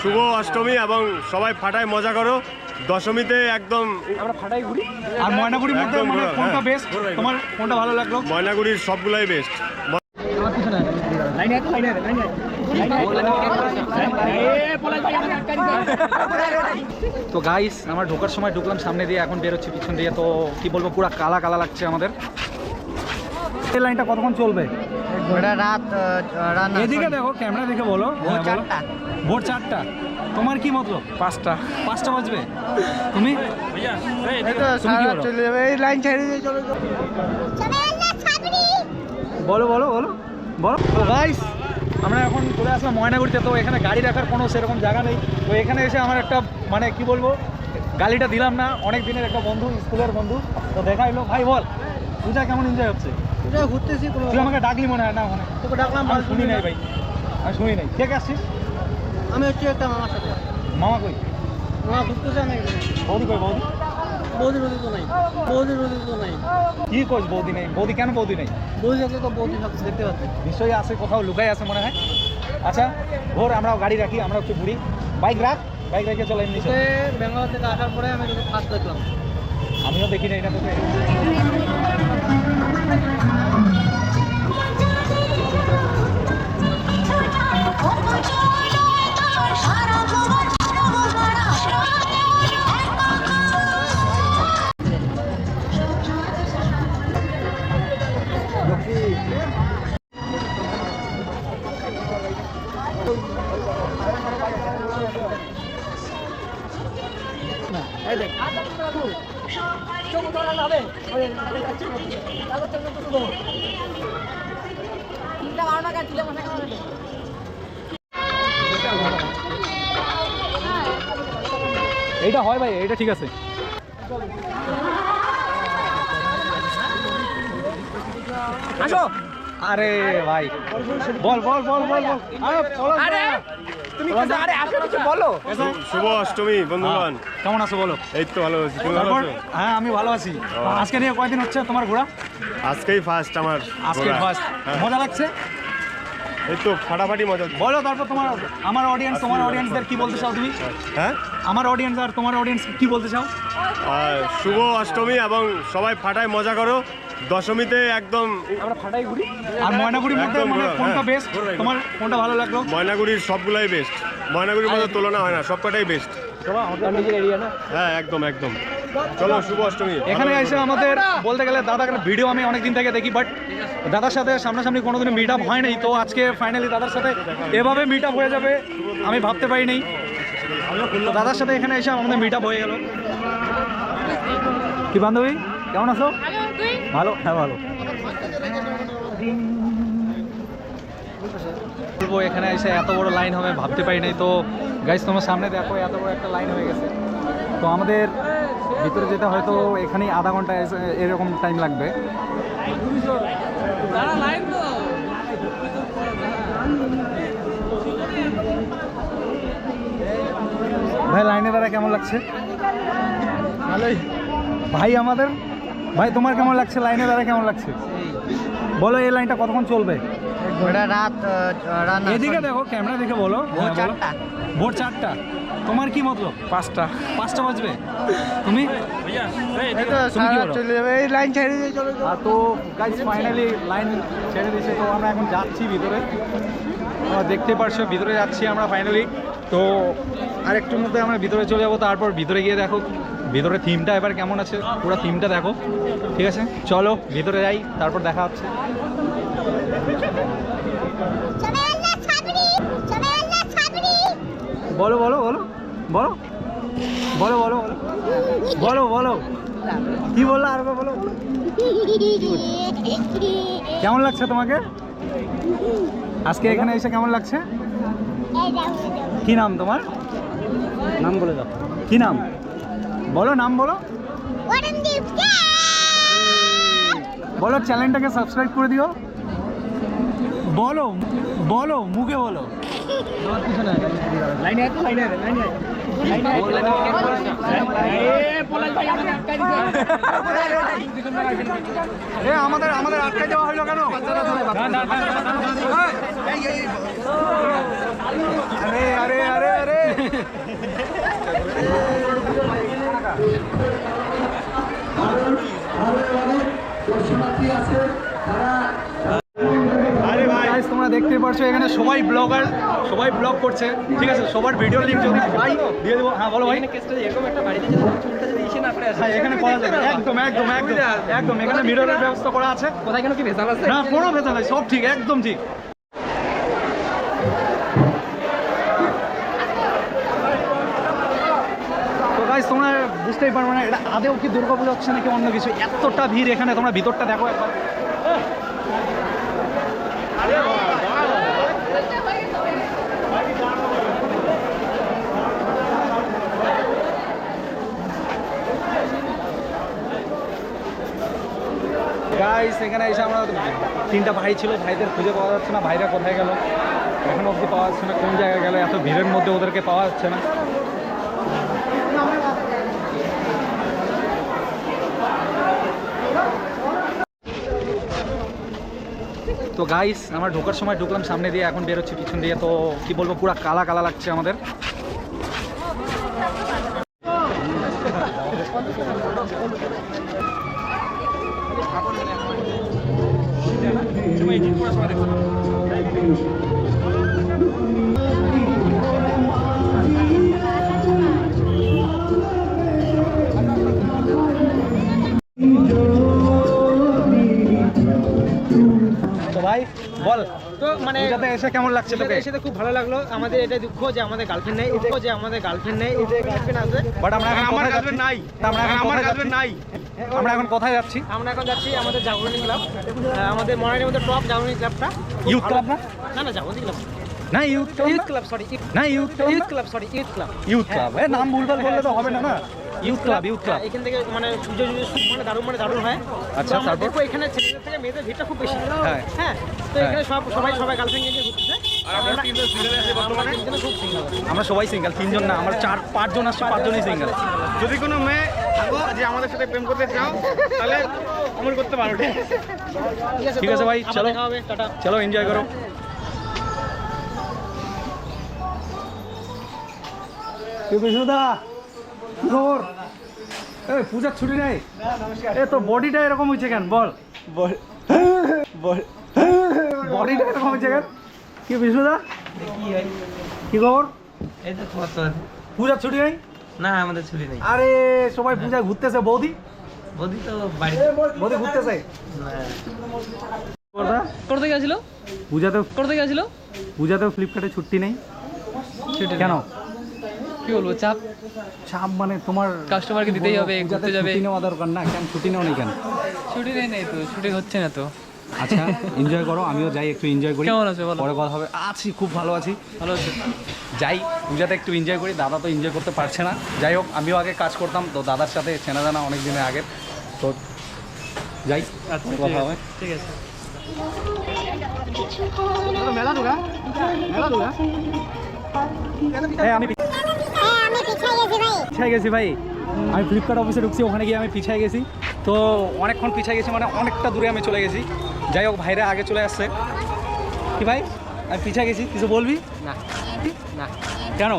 শুভ অষ্টমী এবং সবাই ফাটায় মজা করো। দশমীতে একদম আমরা ফাটাই ঘুরি। আর ময়নাগুড়ির মধ্যে মানে কোনটা বেস্ট, তোমার কোনটা ভালো লাগলো? ময়নাগুড়ির সবগুলাই বেস্ট। তো গাইস আমরা ঢোকার সময় ঢুকলাম সামনে দিয়ে, এখন বেরোচ্ছি পিছন দিয়ে। তো কি বলবো, পুরো কালা কালা লাগছে আমাদের। এই লাইনটা কতক্ষণ চলবে? রাত এদিকে দেখো, ক্যামেরা দেখে বলো। ভোর 4টা। তোমার কি মতলব? 5টা বাজবে। তুমি চলে যাবে, এই লাইন ছেড়ে দিয়ে চলে যাবে। বলো বলো বলো বলো। তো গাইস আমরা এখন চলে আসলাম ময়নাগুড়িতে। তো এখানে গাড়ি রাখার কোনো সেরকম জায়গা নেই। তো এখানে এসে আমার একটা মানে কি বলবো, গাড়িটা দিলাম না, অনেক দিনের একটা বন্ধু, স্কুলের বন্ধু। তো দেখা এলো। ভাই বল, পূজা কেমন এনজয় হচ্ছে? পূজা ঘুরতেছি। তুই আমাকে ডাকলি মনে হয় না? ওখানে তোকে ডাকলাম, আমি শুনি নাই ভাই, আমি শুনি নাই। কে কে আসছিস? আমি হচ্ছে একটা মামার সাথে। মামা কই? মামা ঘুরতেছে আমি। বৌদি কই? বৌদি বৌদি রোদি তো নাই, বৌদি রোদি তো নাই। কি কইস? বৌদি নেই? বৌদি কেন বৌদি নেই? বৌদি থাকলে তো বৌদি সব দেখতে পাচ্ছি। নিশ্চয়ই আছে, কোথাও লুকাই আছে মনে হয়। আচ্ছা ভোর আমরাও গাড়ি রাখি, আমরা একটু ঘুরি। বাইক রাখ, বাইক রেখে চলে এমনি। বেঙ্গল থেকে আসার পরে আমি তোকে ফার্স্ট দেখলাম। আমিও দেখি না এটা তোকে। এইটা হয় ভাই, এইটা ঠিক আছে। আসো। আরে ভাই বল বল বল বল বল। আরে তুমি আরে আসো কিছু বলো। শুভ অষ্টমী বন্ধুগণ, কেমন আছো বলো? এই তো ভালো আছি। তুমি ভালো আছো? হ্যাঁ আমি ভালো আছি। আজকে নিয়ে কয়দিন হচ্ছে তোমার ঘোরা? আজকেই ফার্স্ট আমার আজকে ঘোরা। ফার্স্ট। হ্যাঁ। মজা লাগছে? এই তো ফাটাফাটি মজা। বলো তারপর তোমার, আমার অডিয়েন্স, তোমার অডিয়েন্সদের কি বলতে চাও তুমি? হ্যাঁ, আমার অডিয়েন্স আর তোমার অডিয়েন্স কি বলতে চাও? শুভ অষ্টমী এবং সবাই ফাটায় মজা করো। দশমীতে একদম আমরা ফাটাই ঘুরি। আর ময়নাগুড়ির মধ্যে একদম মানে ঘোরা, কোনটা হ্যাঁ। বেস্ট, তোমার কোনটা ভালো লাগলো? ময়নাগুড়ির সবগুলাই বেস্ট। ময়নাগুড়ির মধ্যে তুলনা হয় না, সবকটাই বেস্ট। হ্যাঁ একদম একদম। চলো শুভ অষ্টমী। এখানে এসে আমাদের বলতে গেলে দাদার ভিডিও আমি অনেক দিন থেকে দেখি, বাট দাদার সাথে সামনাসামনি কোনোদিনও মিট আপ হয় নাই। তো আজকে ফাইনালি দাদার সাথে এভাবে মিট আপ হয়ে যাবে আমি ভাবতে পারি নাই। তো দাদার সাথে এখানে এসে আমাদের মিট আপ হয়ে গেল। কি বান্ধবী কেমন আছো? ভালো। হ্যাঁ ভালো। বলবো এখানে এসে এত বড় লাইন হবে ভাবতে পারি নাই। তো গাইস তোমার সামনে দেখো এত বড় একটা লাইন হয়ে গেছে। তো আমাদের ভিতরে যেতে হয়তো এখানেই আধা ঘন্টা এরকম টাইম লাগবে। ভাই লাইনে দাঁড়া কেমন লাগছে? ভালোই ভাই। আমাদের ভাই তোমার কেমন লাগছে? লাইনে দাঁড়া কেমন লাগছে বলো? এই লাইনটা কতক্ষণ চলবে? রাত এদিকে দেখো, ক্যামেরা দেখে বলো। ভোর 4টা। ভোর 4টা। তোমার কি মতলব? 5টা বাজবে। তুমি চলে যাবে, এই লাইন ছেড়ে দিয়ে চলে যাবে। তো গাইস ফাইনালি লাইন ছেড়ে দিয়েছে। তো আমরা এখন যাচ্ছি ভিতরে, দেখতে পারছো ভিতরে যাচ্ছি আমরা ফাইনালি। তো আরেকটুর মধ্যে আমরা ভিতরে চলে যাবো। তারপর ভিতরে গিয়ে দেখো ভিতরে থিমটা এবার কেমন আছে, পুরো থিমটা দেখো। ঠিক আছে চলো ভিতরে যাই, তারপর দেখা হচ্ছে। বলো বলো বলো বলো বলো বলো বলো বলো কি বললো? আর বলো। কেমন লাগছে তোমাকে আজকে এখানে এসে? কেমন লাগছে? কি নাম তোমার? নাম বলে দাও। কি নাম বলো? নাম বলো। বলো চ্যানেলটাকে সাবস্ক্রাইব করে দিও। বলো বলো, মুখে বলো। লাইনে আছে, লাইনে আছে, লাইনে আছে। আমাদের আটকে যাওয়া হইলো কেন? আরে আরে আরে আরে পারছো এখানে সবাই ব্লগার, সবাই ব্লগ করছে, ঠিক আছে? সবার ভিডিও লিঙ্ক যদি পাই দিয়ে দেবো। হ্যাঁ বলো ভাই। এরকম একটা বাড়িতে চুলটা যদি এসে না পড়ে আসে, হ্যাঁ এখানে করা যাবে, একদম একদম একদম একদম। এখানে মিররের ব্যবস্থা করা আছে। কোথায় কেন কি ভেজাল আছে? না কোনো ভেজাল নাই, সব ঠিক, একদম ঠিক। তো গাইস তোমরা বুঝতেই পারবে না এটা আদেও কি দুর্গাপূজা হচ্ছে নাকি অন্য কিছু, এতটা ভিড় এখানে। তোমরা ভিতরটা দেখো একবার। গাইস এখানে এসে আমরা 3টা ভাই ছিল, ভাইদের খুঁজে পাওয়া যাচ্ছে না। ভাইরা কোথায় গেল এখন অবধি পাওয়া যাচ্ছে না, কোন জায়গায় গেল? এত ভিড়ের মধ্যে ওদেরকে পাওয়া যাচ্ছে না। তো গাইস আমরা ঢোকার সময় ঢুকলাম সামনে দিয়ে, এখন বেরোচ্ছি পিছন দিয়ে। তো কি বলবো, পুরো কালা কালা লাগছে আমাদের। তো ভাই বল, তো মানে পূজাতে এসে কেমন লাগছে তোকে? এসে তো খুব ভালো লাগলো। আমাদের এটা দুঃখ যে আমাদের গার্লফ্রেন্ড নেই, দুঃখ যে আমাদের গার্লফ্রেন্ড নেই। এই যে গার্লফ্রেন্ড আছে, বাট আমরা এখন আমার কোথায় গার্লফ্রেন্ড যাচ্ছি? নাই, আমরা এখন আমার কোথায় গার্লফ্রেন্ড যাচ্ছি? নাই। আমরা এখন কোথায় যাচ্ছি? আমরা এখন যাচ্ছি আমাদের জাগরণী ক্লাব, আমাদের মরানির মধ্যে টপ জাগরণী ক্লাবটা। ইউথ ক্লাব না? না না, জাগরণী ক্লাব না ইউথ ইউথ ক্লাব, সরি না youth youth club, sorry youth club. Youth club, এ নাম ভুলভাল বললে তো হবে না। না ইউথ ক্লাব, ইউথ ক্লাব। এখান থেকে মানে পুজো মানে দারুণ হয়। আচ্ছা, তো আমরা তারপর? দেখবো এখানে ছেলেদের থেকে মেয়েদের ভিড়টা খুব বেশি। হ্যাঁ। হ্যাঁ, তো হ্যাঁ। এখানে সবাই গার্লফ্রেন্ড নিয়ে ঘুরতেছে। আর আমরা তিনজন সিঙ্গেল আছি বর্তমানে। তিনজনে খুব সিঙ্গেল। আমরা সবাই সিঙ্গেল, 3 জন না, আমরা 4-5 জন আসছি, 5 জনই সিঙ্গেল। যদি কোনো মেয়ে থাকো যে আমাদের সাথে প্রেম করতে চাও তাহলে কমেন্ট করতে পারো। ঠিক আছে ভাই, আবার চলো দেখা হবে, টাটা। চলো এনজয় করো। বিষ্ণুদা খবর? এই পূজার ছুটি নেই? এ তো বডিটা এরকম হয়েছে কেন বল? বডিটা এরকম হয়েছে কেন? কি বিষ্ণুদা কি খবর? এই তো পূজার ছুটি নেই? না, আমাদের ছুটি নেই। আরে সবাই পূজায় ঘুরতেছে। বৌদি বৌদি তো বাড়ি বৌদি ঘুরতেছে। করতে গেছিল, পূজাতেও ফ্লিপকার্টে ছুটি নেই কেন? কি বলবো, চাপ চাপ মানে তোমার কাস্টমারকে দিতেই হবে, পূজাতে ঘুরতে যাবে। ছুটি নেওয়া দরকার না, কেন ছুটি নেও নি কেন? ছুটি নেই তো, ছুটি হচ্ছে না তো। আচ্ছা এনজয় করো, আমিও যাই একটু এনজয় করি। কেমন আছো বলো? পরে কথা হবে। আছি, খুব ভালো আছি। ভালো আছে। যাই পূজাতে একটু এনজয় করি। দাদা তো এনজয় করতে পারছে না। যাই হোক, আমিও আগে কাজ করতাম তো দাদার সাথে চেনা জানা অনেক দিনের আগের। তো যাই, কথা হবে। ঠিক আছে। হ্যাঁ আমি পিছিয়ে গেছি ভাই। আমি ফ্লিপকার্ট অফিসে ঢুকছি, ওখানে গিয়ে আমি পিছিয়ে গেছি। তো অনেকক্ষণ পিছিয়ে গেছি, মানে অনেকটা দূরে আমি চলে গেছি। যাই হোক, ভাইরা আগে চলে আসছে। কি ভাই আমি পিছিয়ে গেছি, কিছু বলবি? না না, কেন?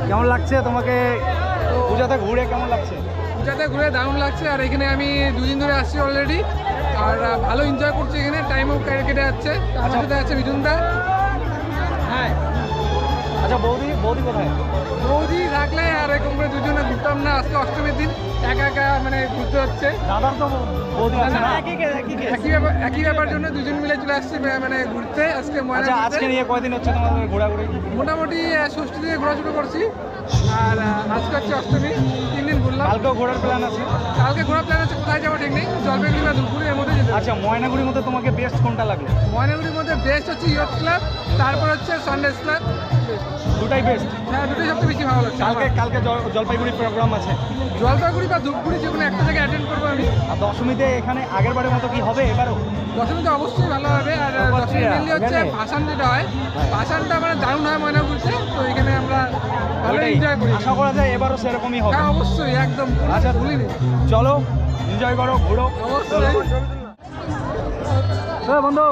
কেমন লাগছে তোমাকে পূজাতে ঘুরে? কেমন লাগছে? পূজাতে ঘুরে দারুণ লাগছে। আর এখানে আমি 2 দিন ধরে আসছি অলরেডি, আর ভালো এনজয় করছি এখানে। টাইমও কেটে যাচ্ছে। আমার সাথে আছে বিজুনদা। হ্যাঁ, আচ্ছা বৌদি কোথায়? বৌদি থাকলে আর এরকম করে দুজনে ঘুরতাম না। আজকে অষ্টমীর দিন একা একা মানে ঘুরতে হচ্ছে। দাদার তো বৌদি আছে না? একই ব্যাপার জন্য দুজন মিলে চলে আসছি মানে ঘুরতে আজকে। আচ্ছা আজকে নিয়ে কয়দিন হচ্ছে তোমাদের ঘোরাঘুরি? মোটামুটি ষষ্ঠী থেকে ঘোরা শুরু করছি, আর আজকে হচ্ছে অষ্টমী। 3 দিন ঘুরলাম। কালকেও ঘোরার প্ল্যান আছে? কালকে ঘোরার প্ল্যান আছে, কোথায় যাবো ঠিক নেই। জলপাইগুড়ি বা দুপুরে এর মধ্যে যেতে আচ্ছা, ময়নাগুড়ির মধ্যে তোমাকে বেস্ট কোনটা লাগলো? ময়নাগুড়ির মধ্যে বেস্ট হচ্ছে ইয়ট ক্লাব, তারপর হচ্ছে সানরাইজ ক্লাব। দুটাই বেস্ট। হ্যাঁ, দুটোই সবচেয়ে বেশি ভালো লাগছে কালকে আমার। কালকে জলপাইগুড়ি প্রোগ্রাম আছে। জলপাইগুড়ি বা ধূপগুড়ি যে কোনো একটা জায়গায় অ্যাটেন্ড করবো আমি। আর দশমীতে এখানে আগের বারের মতো কি হবে এবারও? দশমীতে অবশ্যই ভালো হবে। আর দশমী মেনলি হচ্ছে ভাসান যেটা হয়, ভাসানটা মানে দারুণ হয় ময়নাগুড়িতে। তো এখানে আমরা ভালো ওটাই এনজয় করি। আশা করা যায় এবারও সেরকমই হবে। হ্যাঁ, অবশ্যই, একদম আচ্ছা, ভুলিনি। চলো এনজয় করো, ঘুরো। অবশ্যই। বন্ধু